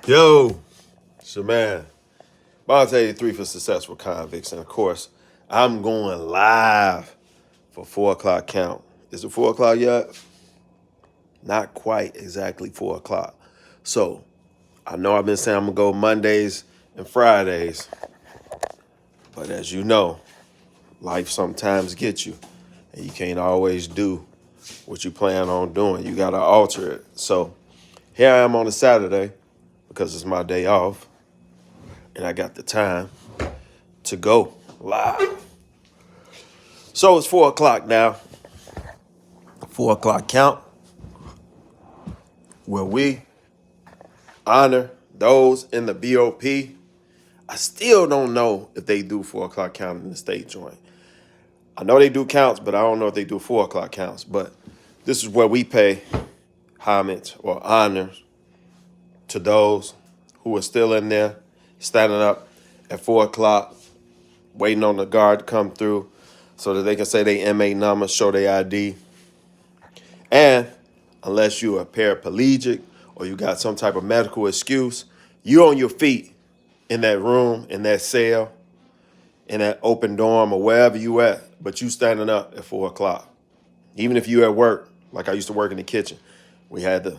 Yo, it's your man, Bonds 83 for Successful Convicts. And of course, I'm going live for 4 o'clock count. Is it 4 o'clock yet? Not quite exactly 4 o'clock. So I know I've been saying I'm going to go Mondays and Fridays. But as you know, life sometimes gets you. And you can't always do what you plan on doing. You got to alter it. So here I am on a Saturday because it's my day off. And I got the time to go live. So it's 4 o'clock now. 4 o'clock count where we honor those in the BOP. I still don't know if they do 4 o'clock count in the state joint. I know they do counts, but I don't know if they do 4 o'clock counts. But this is where we pay homage or honor to those who are still in there, standing up at 4 o'clock, waiting on the guard to come through so that they can say their inmate number, show their ID. And unless you're a paraplegic or you got some type of medical excuse, you on your feet in that room, in that cell, in that open dorm or wherever you at, but you standing up at 4 o'clock. Even if you at work, like I used to work in the kitchen, we had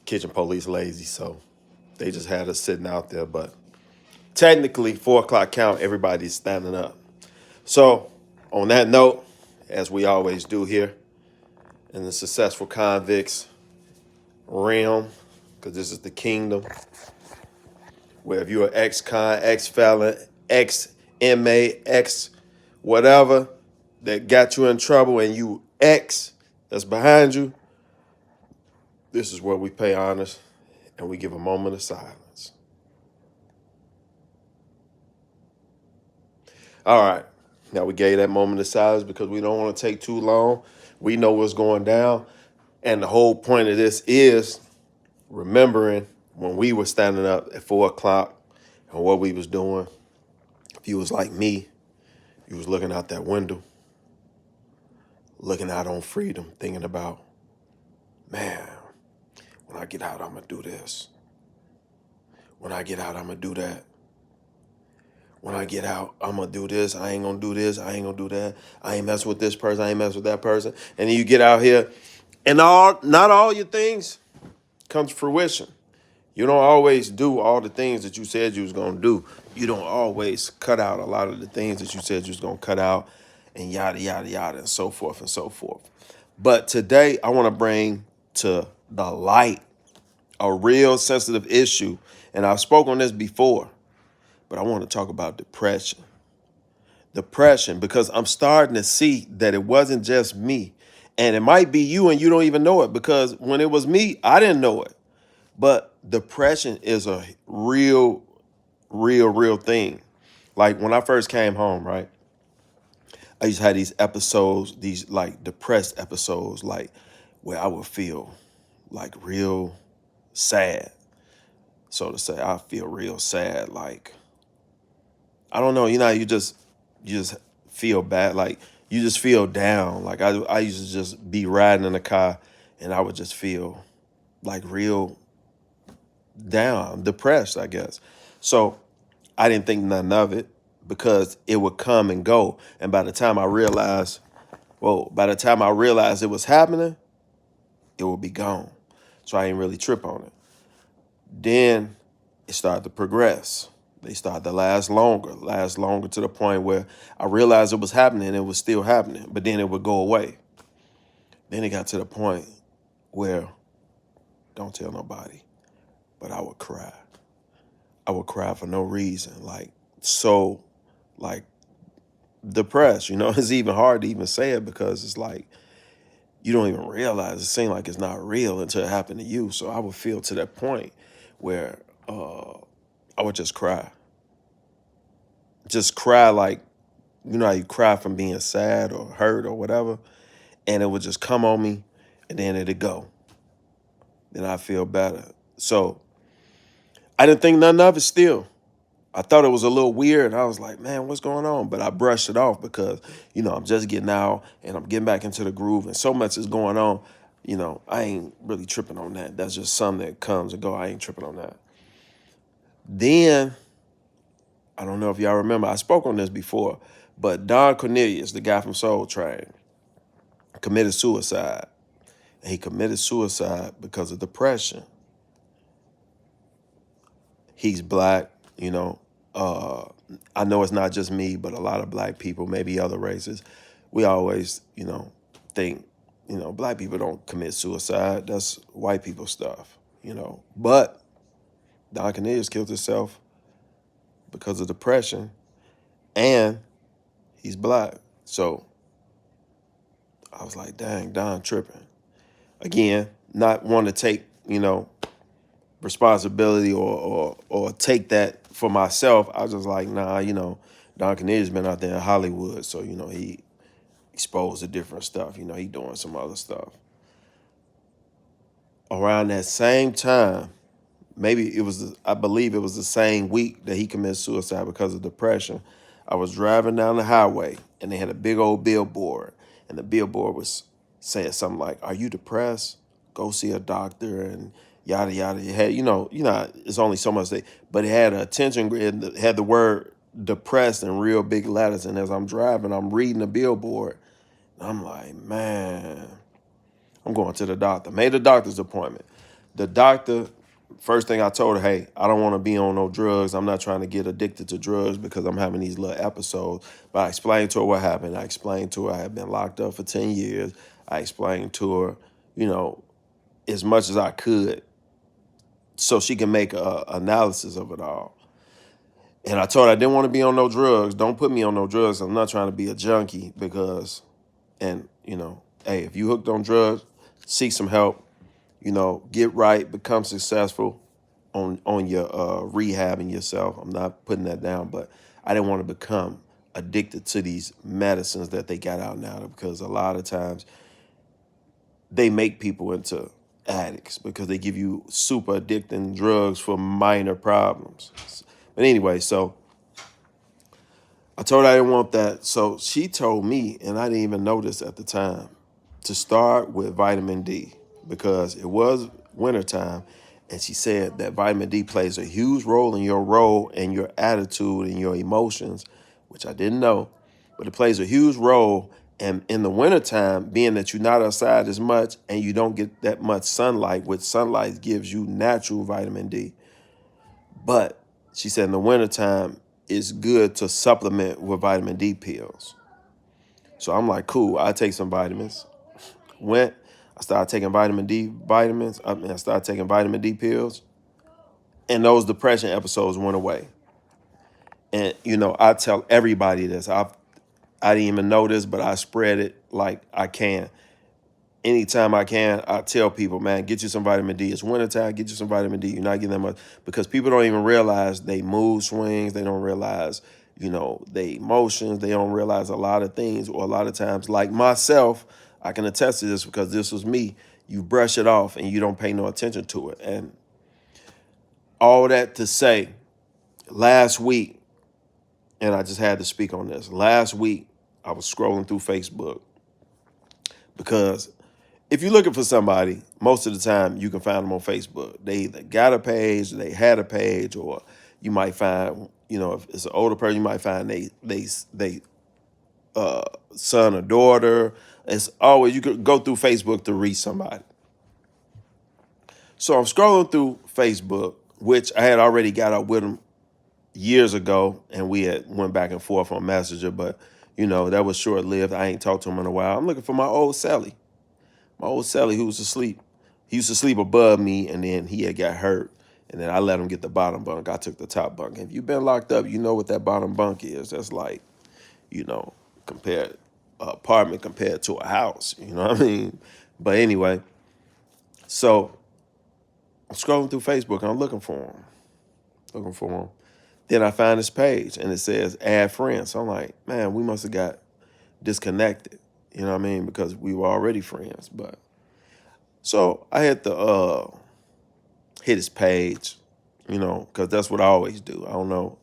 kitchen police lazy, so they just had us sitting out there. But technically, 4 o'clock count, everybody's standing up. So on that note, as we always do here in the Successful Convicts realm, because this is the kingdom, where if you're an ex-con, ex-felon, ex-inmate, ex-whatever that got you in trouble and you ex that's behind you, this is where we pay honors and we give a moment of silence. All right. Now, we gave that moment of silence because we don't want to take too long. We know what's going down. And the whole point of this is remembering when we were standing up at 4 o'clock and what we was doing. If you was like me, you was looking out that window, looking out on freedom, thinking about, man, when I get out, I'm going to do this. When I get out, I'm going to do that. When I get out, I'm going to do this. I ain't going to do this. I ain't going to do that. I ain't messing with this person. I ain't messing with that person. And then you get out here and not all your things come to fruition. You don't always do all the things that you said you was going to do. You don't always cut out a lot of the things that you said you was going to cut out and yada, yada, yada, and so forth and so forth. But today I want to bring to the light a real sensitive issue. And I've spoken on this before, but I want to talk about depression. Depression, because I'm starting to see that it wasn't just me. And it might be you and you don't even know it, because when it was me, I didn't know it. But depression is a real thing. Like when I first came home, right? I used to have these episodes, these like depressed episodes, like where I would feel like real sad. So to say, I feel real sad. Like, I don't know, you just feel bad. Like you just feel down. Like I used to just be riding in the car and I would just feel like real down, depressed, I guess. So I didn't think none of it because it would come and go. And by the time I realized it was happening, it would be gone. So I didn't really trip on it. Then it started to progress. They started to last longer to the point where I realized it was happening and it was still happening, but then it would go away. Then it got to the point where, don't tell nobody, but I would cry. I would cry for no reason, like depressed. It's even hard to even say it because it's like you don't even realize. It seems like it's not real until it happened to you. So I would feel to that point where I would just cry. Just cry like, how you cry from being sad or hurt or whatever. And it would just come on me and then it'd go. Then I feel better. So I didn't think nothing of it still. I thought it was a little weird. I was like, man, what's going on? But I brushed it off because, I'm just getting out and I'm getting back into the groove and so much is going on. I ain't really tripping on that. That's just something that comes and go. I ain't tripping on that. Then, I don't know if y'all remember, I spoke on this before, but Don Cornelius, the guy from Soul Train, committed suicide. And he committed suicide because of depression. He's black, you know. I know it's not just me, but a lot of black people, maybe other races, we always, think, black people don't commit suicide. That's white people stuff. But Don Cornelius killed himself because of depression, and he's black. So I was like, dang, Don tripping. Again, not want to take, responsibility or take that for myself. I was just like, nah, Don Cornelius been out there in Hollywood, so he exposed to different stuff. He doing some other stuff. Around that same time, I believe it was the same week that he committed suicide because of depression. I was driving down the highway and they had a big old billboard, and the billboard was saying something like, "Are you depressed? Go see a doctor," and yada yada. It had, it's only so much but it had a attention grid, it had the word depressed in real big letters. And as I'm driving, I'm reading the billboard. I'm like, man, I'm going to the doctor. Made a doctor's appointment. The doctor, first thing I told her, hey, I don't want to be on no drugs. I'm not trying to get addicted to drugs because I'm having these little episodes. But I explained to her what happened. I explained to her I had been locked up for 10 years. I explained to her, as much as I could so she can make a analysis of it all. And I told her I didn't want to be on no drugs. Don't put me on no drugs. I'm not trying to be a junkie hey, if you hooked on drugs, seek some help, get right, become successful on your rehabbing yourself. I'm not putting that down, but I didn't want to become addicted to these medicines that they got out now, because a lot of times they make people into addicts because they give you super addicting drugs for minor problems. But anyway, so I told her I didn't want that. So she told me, and I didn't even know this at the time, to start with vitamin D because it was wintertime. And she said that vitamin D plays a huge role in your attitude and your emotions, which I didn't know, but it plays a huge role. And in the wintertime, being that you're not outside as much and you don't get that much sunlight, which sunlight gives you natural vitamin D. But she said in the wintertime, it's good to supplement with vitamin D pills. So I'm like, cool, I take some vitamins. I started taking I started taking vitamin D pills, and those depression episodes went away. And I tell everybody this. I didn't even know this, but I spread it like I can. Anytime I can, I tell people, man, get you some vitamin D. It's wintertime, get you some vitamin D. You're not getting that much, because people don't even realize they mood swings. They don't realize, they emotions. They don't realize a lot of things, or a lot of times, like myself, I can attest to this because this was me. You brush it off and you don't pay no attention to it. And all that to say, last week, and I just had to speak on this. Last week, I was scrolling through Facebook because if you're looking for somebody, most of the time you can find them on Facebook. They either got a page, they had a page, or you might find, if it's an older person, you might find they son or daughter. It's always, you could go through Facebook to reach somebody. So I'm scrolling through Facebook, which I had already got up with them years ago, and we had went back and forth on Messenger, but that was short lived. I ain't talked to him in a while. I'm looking for my old Sally. My old Sally, who was asleep. He used to sleep above me, and then he had got hurt. And then I let him get the bottom bunk. I took the top bunk. And if you've been locked up, you know what that bottom bunk is. That's like, compared apartment compared to a house. You know what I mean? But anyway, so I'm scrolling through Facebook and I'm looking for him. Then I find this page and it says add friends. So I'm like, man, we must have got disconnected. You know what I mean? Because we were already friends. But so I had to hit his page, because that's what I always do. I don't know,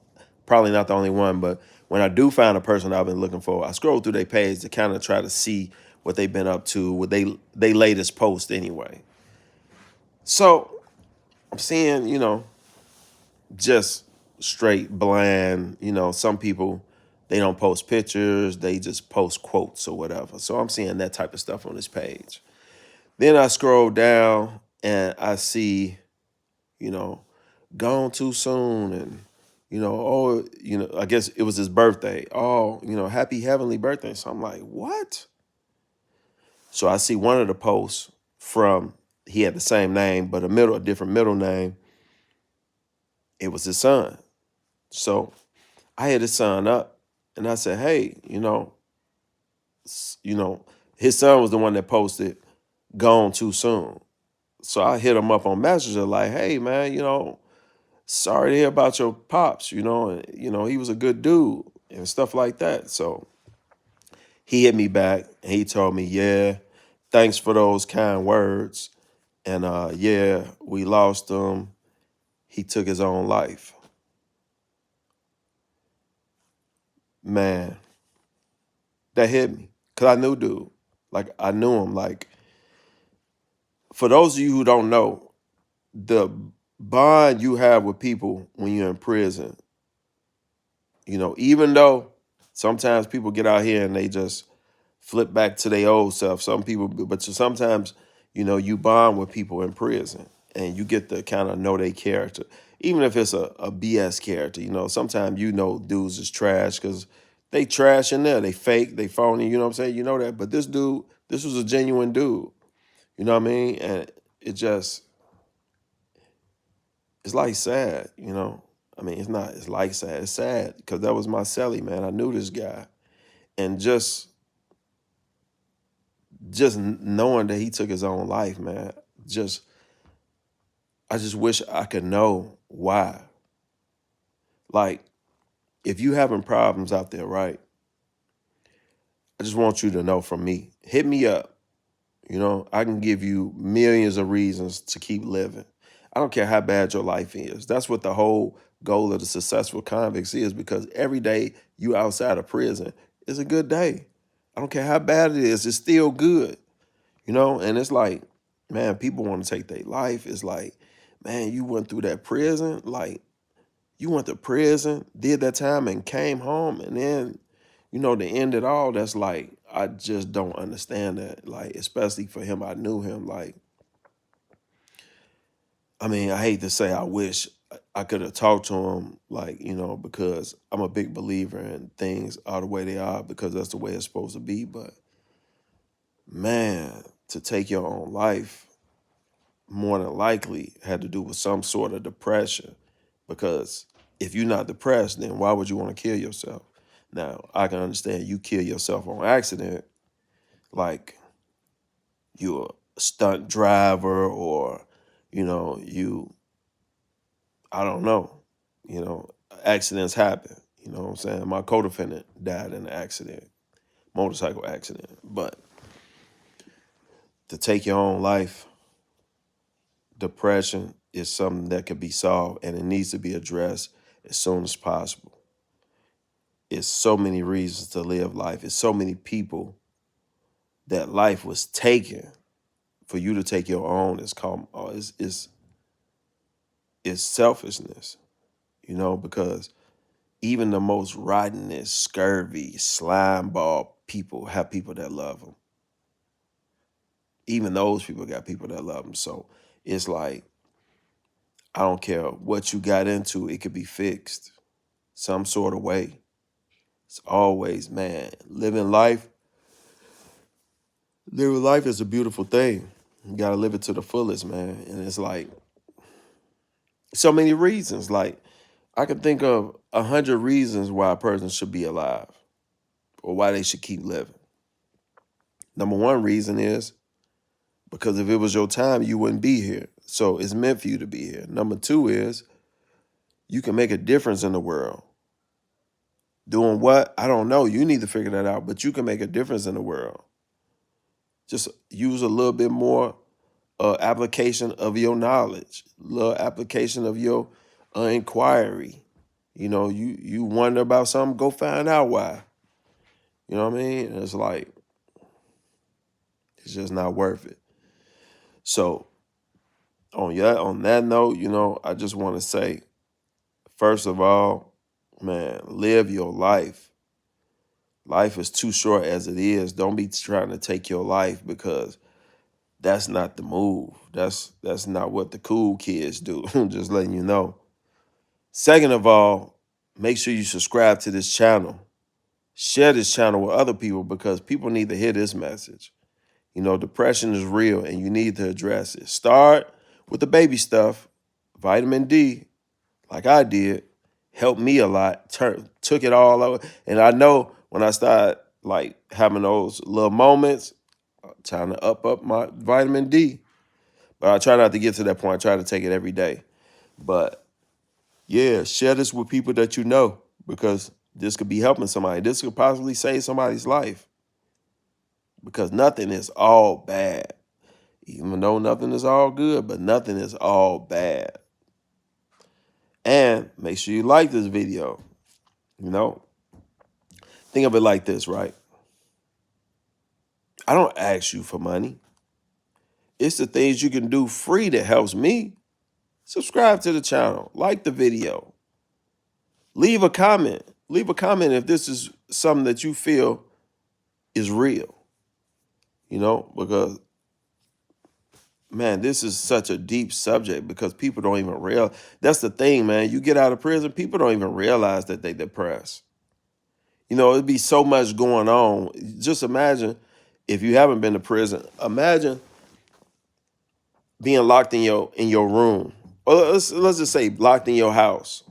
probably not the only one, but when I do find a person I've been looking for, I scroll through their page to kind of try to see what they've been up to, what they latest post anyway. So I'm seeing, just straight bland, some people, they don't post pictures, they just post quotes or whatever. So I'm seeing that type of stuff on this page. Then I scroll down and I see, you know, gone too soon and, I guess it was his birthday. Oh, happy heavenly birthday. So I'm like, what? So I see one of the posts from, he had the same name, but a different middle name. It was his son. So I hit his son up and I said, hey, his son was the one that posted gone too soon. So I hit him up on Messenger like, hey man, sorry to hear about your pops, and he was a good dude and stuff like that. So he hit me back and he told me, yeah, thanks for those kind words. And yeah, we lost him. He took his own life. Man, that hit me. Cause I knew dude. Like I knew him. Like, for those of you who don't know, the bond you have with people when you're in prison, even though sometimes people get out here and they just flip back to their old self. Some people, but sometimes, you bond with people in prison and you get to kind of know their character. Even if it's a BS character, sometimes dudes is trash because they trash in there. They fake, they phony, you know what I'm saying? You know that. But this dude, this was a genuine dude. You know what I mean? And it just, it's like sad. I mean, it's like sad. It's sad because that was my celly, man. I knew this guy. And just knowing that he took his own life, man, I just wish I could know why. Like, if you having problems out there, right? I just want you to know from me. Hit me up. I can give you millions of reasons to keep living. I don't care how bad your life is. That's what the whole goal of the successful convicts is, because every day you outside of prison is a good day. I don't care how bad it is, it's still good. And it's like, man, people want to take their life. It's like, man, you went through that prison, like you went to prison, did that time and came home, and then, to end it all, that's like, I just don't understand that. Like, especially for him, I knew him. Like, I mean, I hate to say I wish I could have talked to him, like, because I'm a big believer in things are the way they are because that's the way it's supposed to be. But man, to take your own life more than likely had to do with some sort of depression, because if you're not depressed, then why would you want to kill yourself? Now, I can understand you kill yourself on accident, like you're a stunt driver or, you, I don't know, accidents happen. You know what I'm saying? My co-defendant died in an accident, motorcycle accident. But to take your own life, depression is something that can be solved and it needs to be addressed as soon as possible. It's so many reasons to live life. It's so many people that life was taken. For you to take your own is called is selfishness, because even the most rottenest, scurvy, slime ball people have people that love them. Even those people got people that love them. So it's like, I don't care what you got into, it could be fixed some sort of way. It's always, man, living life is a beautiful thing. You gotta live it to the fullest, man. And it's like so many reasons. Like I can think of 100 reasons why a person should be alive or why they should keep living. Number one reason is because if it was your time, you wouldn't be here. So it's meant for you to be here. Number two is you can make a difference in the world. Doing what? I don't know. You need to figure that out, but you can make a difference in the world. Just use a little bit more application of your knowledge, little application of your inquiry. You wonder about something, go find out why. You know what I mean? And it's like, It's just not worth it. So on that note, I just want to say, first of all, man, live your life. Life is too short as it is. Don't be trying to take your life, because that's not the move. That's not what the cool kids do. Just letting you know. Second of all, make sure you subscribe to this channel. Share this channel with other people, because people need to hear this message. Depression is real and you need to address it. Start with the baby stuff. Vitamin D, like I did, helped me a lot. Took it all over. And I know when I started like having those little moments, time to up my vitamin D. But I try not to get to that point. I try to take it every day. But yeah, share this with people that you know, because this could be helping somebody. This could possibly save somebody's life, because nothing is all bad. Even though nothing is all good, but nothing is all bad. And make sure you like this video. Think of it like this, right? I don't ask you for money. It's the things you can do free that helps me. Subscribe to the channel. Like the video. Leave a comment. Leave a comment if this is something that you feel is real. Because, man, this is such a deep subject, because people don't even realize. That's the thing, man. You get out of prison, people don't even realize that they depressed. It'd be so much going on. Just imagine, if you haven't been to prison, imagine being locked in your room. Or let's just say locked in your house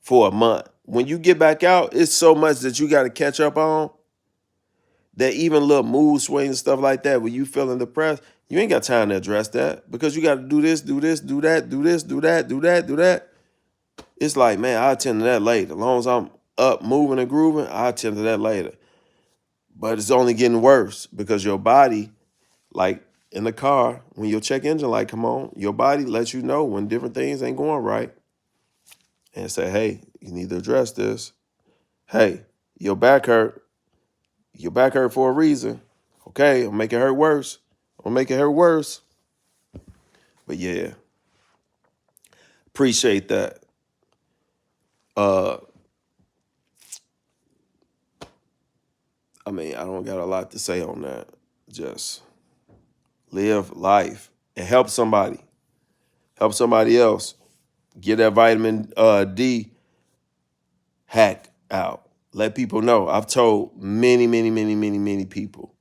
for a month. When you get back out, it's so much that you got to catch up on, that even little mood swings and stuff like that, when you feeling depressed, you ain't got time to address that, because you got to do this, do this, do that, do this, do that, do that, do that. It's like, man, I'll attend to that later. As long as I'm up, moving and grooving, I'll attend to that later. But it's only getting worse, because your body, like in the car, when your check engine light come on, your body lets you know when different things ain't going right, and say, hey, you need to address this. Hey, your back hurt. Your back hurt for a reason. Okay, I'll make it hurt worse. I'll make it hurt worse. But yeah, appreciate that. I don't got a lot to say on that. Just live life and help somebody. Help somebody else. Get that vitamin D hack out. Let people know. I've told many people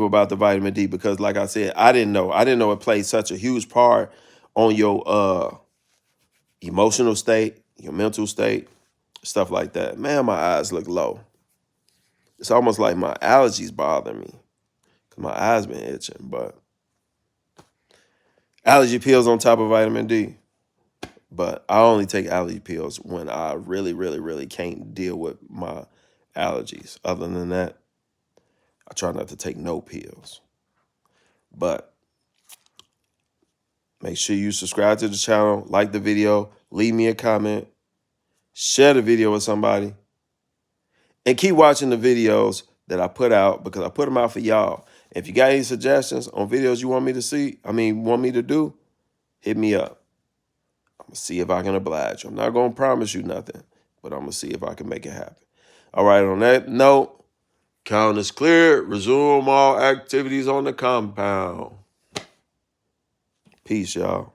about the vitamin D, because like I said, I didn't know it played such a huge part on your emotional state, your mental state, stuff like that. Man, my eyes look low. It's almost like my allergies bother me, because my eyes been itching. But allergy pills on top of vitamin D. But I only take allergy pills when I really can't deal with my allergies. Other than that, I try not to take no pills. But make sure you subscribe to the channel, like the video, leave me a comment, share the video with somebody, and keep watching the videos that I put out, because I put them out for y'all. If you got any suggestions on videos you want me to see, want me to do, hit me up. I'm going to see if I can oblige you. I'm not going to promise you nothing, but I'm going to see if I can make it happen. All right, on that note, count is clear. Resume all activities on the compound. Peace, y'all.